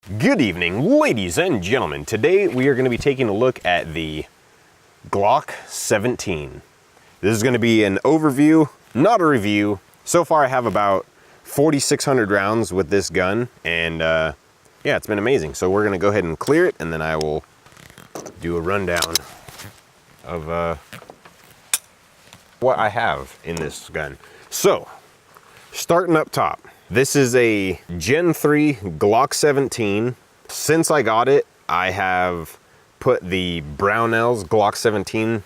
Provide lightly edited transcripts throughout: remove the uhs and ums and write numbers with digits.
Good evening, ladies and gentlemen. Today we are going to be taking a look at the Glock 17. This is going to be an overview, not a review. So far I have about 4,600 rounds with this gun, and yeah, it's been amazing. So we're going to go ahead and clear it, and then I will do a rundown of what I have in this gun. So, starting up top. This is a Gen 3 Glock 17. Since I got it, I have put the Brownell's Glock 17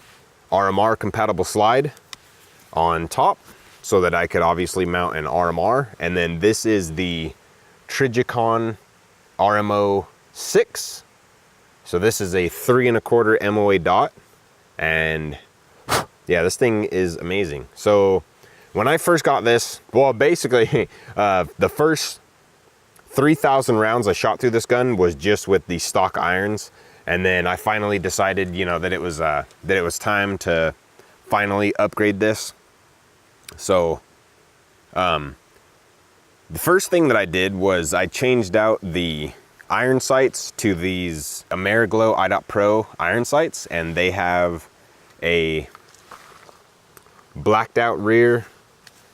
RMR compatible slide on top so that I could obviously mount an RMR. And then this is the Trijicon RMO 6. So this is a 3 1/4 MOA dot. And yeah, this thing is amazing. So when I first got this, well, basically, the first 3,000 rounds I shot through this gun was just with the stock irons, and then I finally decided, you know, that it was time to finally upgrade this. So, the first thing that I did was I changed out the iron sights to these Ameriglow IDOT Pro iron sights, and they have a blacked out rear.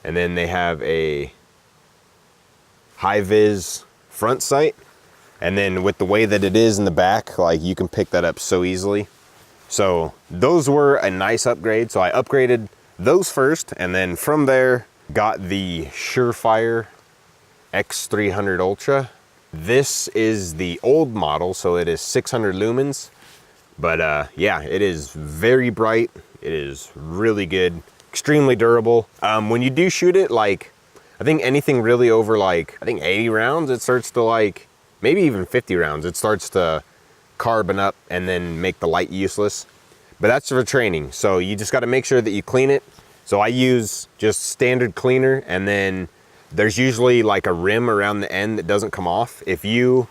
And then they have a high-vis front sight. And then with the way that it is in the back, like, you can pick that up so easily. So those were a nice upgrade. So I upgraded those first, and then from there got the Surefire X300 Ultra. This is the old model, so it is 600 lumens. But yeah, it is very bright. It is really good. Extremely durable. When you do shoot it, like, I think anything really over, like, I think 80 rounds, it starts to, like, maybe even 50 rounds, it starts to carbon up and then make the light useless. But that's for training, so you just got to make sure that you clean it. So I use just standard cleaner, and then there's usually like a rim around the end that doesn't come off. If you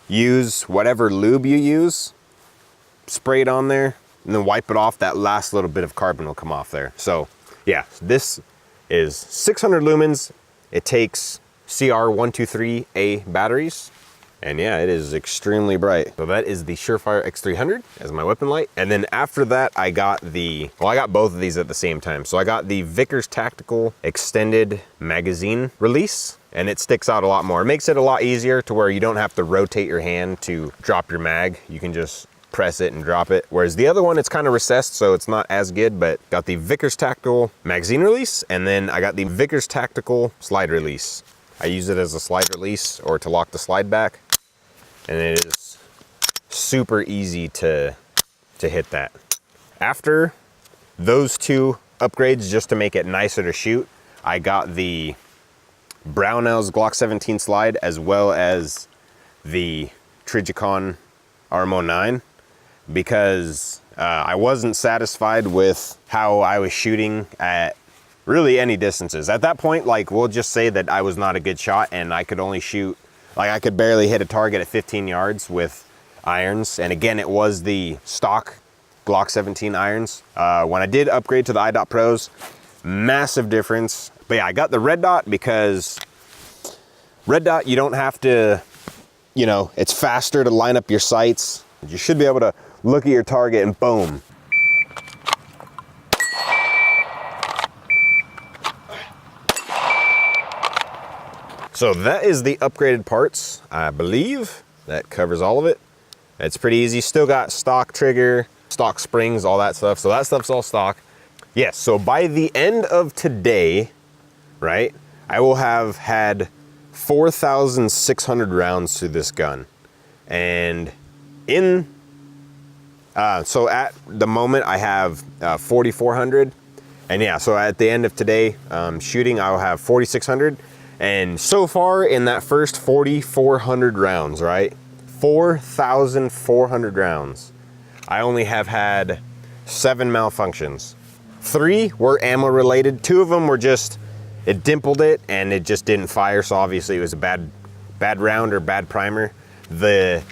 use whatever lube you use, spray it on there, and then wipe it off, that last little bit of carbon will come off there. So yeah, this is 600 lumens. It takes CR123A batteries. And yeah, it is extremely bright. So that is the Surefire X300 as my weapon light. And then after that, I got I got both of these at the same time. So I got the Vickers Tactical Extended Magazine Release, and it sticks out a lot more. It makes it a lot easier to where you don't have to rotate your hand to drop your mag. You can just press it and drop it. Whereas the other one, it's kind of recessed, so it's not as good. But got the Vickers Tactical Magazine Release, and then I got the Vickers Tactical Slide Release. I use it as a slide release or to lock the slide back, and it is super easy to hit that. After those two upgrades, just to make it nicer to shoot, I got the Brownell's Glock 17 slide as well as the Trijicon RMO 9. Because I wasn't satisfied with how I was shooting at really any distances. At that point, like, we'll just say that I was not a good shot, and I could only shoot, like, I could barely hit a target at 15 yards with irons. And again, it was the stock Glock 17 irons. When I did upgrade to the IDOT Pros, massive difference. But yeah, I got the red dot because red dot, you don't have to, you know, it's faster to line up your sights. You should be able to look at your target and boom. So that is the upgraded parts. I believe that covers all of it. It's pretty easy. Still got stock trigger, stock springs, all that stuff. So that stuff's all stock. Yes, so by the end of today, right, I will have had 4,600 rounds to this gun. And so at the moment I have 4,400, and yeah, so at the end of today shooting, I'll have 4,600. And so far in that first 4,400 rounds, right, 4,400 rounds, I only have had 7 malfunctions. 3 were ammo related. 2 of them were just, it dimpled it and it just didn't fire, so obviously it was a bad round or bad primer. The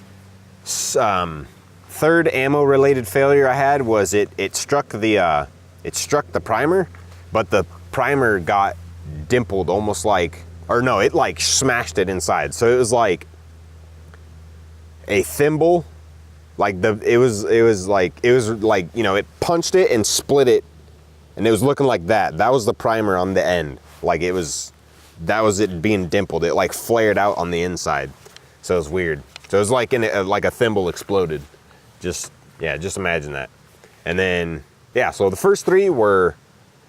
third ammo related failure I had was it struck the primer, but the primer got dimpled almost like, or no, it like smashed it inside. So it was like a thimble, like it was like, you know, it punched it and split it, and it was looking like that. That was the primer on the end. Like that was it being dimpled. It like flared out on the inside. So it was weird. So it was like like a thimble exploded. Just imagine that. And then, yeah, so the first 3 were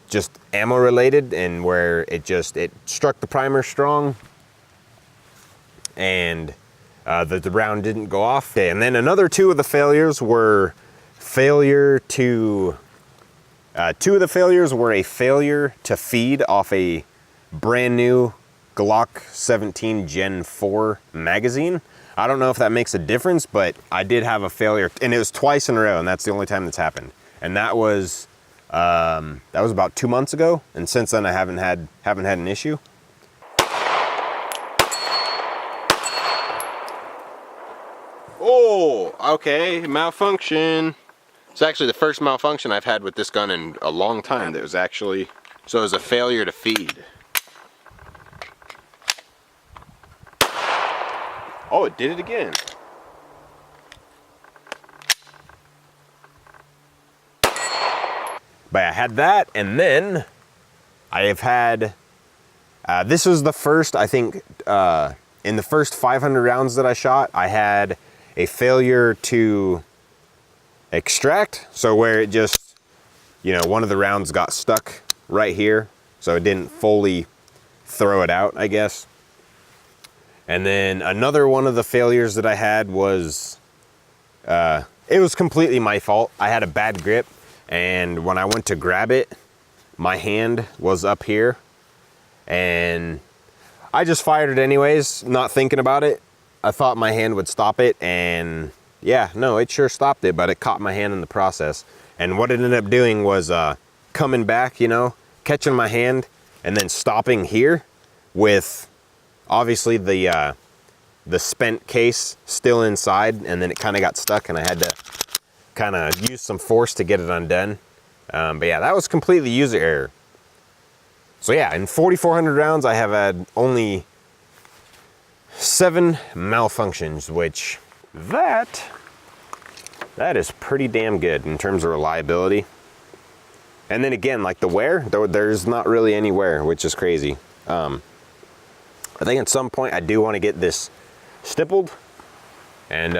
just ammo related, and where it struck the primer strong, and the round didn't go off. Okay, and then another 2 of the failures were two of the failures were a failure to feed off a brand new Glock 17 Gen 4 magazine. I don't know if that makes a difference, but I did have a failure, and it was twice in a row, and that's the only time that's happened. And that was about 2 months ago, and since then I haven't had an issue. Oh, okay, malfunction. It's actually the first malfunction I've had with this gun in a long time. That was actually, so it was a failure to feed. Oh, it did it again. But I had that, and then I have had, this was the first, I think, in the first 500 rounds that I shot, I had a failure to extract. So where it just, you know, one of the rounds got stuck right here, so it didn't fully throw it out, I guess. And then another one of the failures that I had was, it was completely my fault. I had a bad grip, and when I went to grab it, my hand was up here, and I just fired it anyways, not thinking about it. I thought my hand would stop it, and yeah, no, it sure stopped it, but it caught my hand in the process. And what it ended up doing was coming back, you know, catching my hand, and then stopping here with obviously the spent case still inside, and then it kind of got stuck, and I had to kind of use some force to get it undone. But yeah, that was completely user error. So yeah, in 4,400 rounds, I have had only 7 malfunctions, which that is pretty damn good in terms of reliability. And then again, like the wear, there's not really any wear, which is crazy. I think at some point I do want to get this stippled, and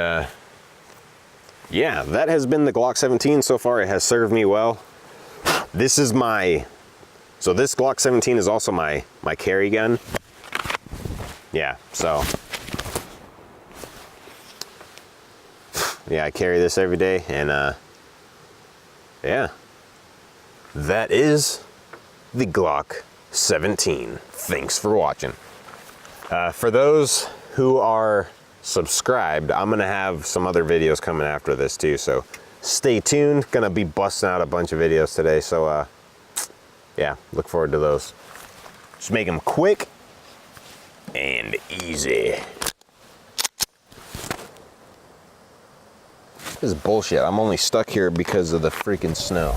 yeah, that has been the Glock 17 so far. It has served me well. This is so this Glock 17 is also my carry gun. Yeah, so yeah, I carry this every day, and yeah, that is the Glock 17. Thanks for watching. For those who are subscribed, I'm gonna have some other videos coming after this too, so stay tuned. Gonna be busting out a bunch of videos today, so yeah, look forward to those. Just make them quick and easy. This is bullshit. I'm only stuck here because of the freaking snow.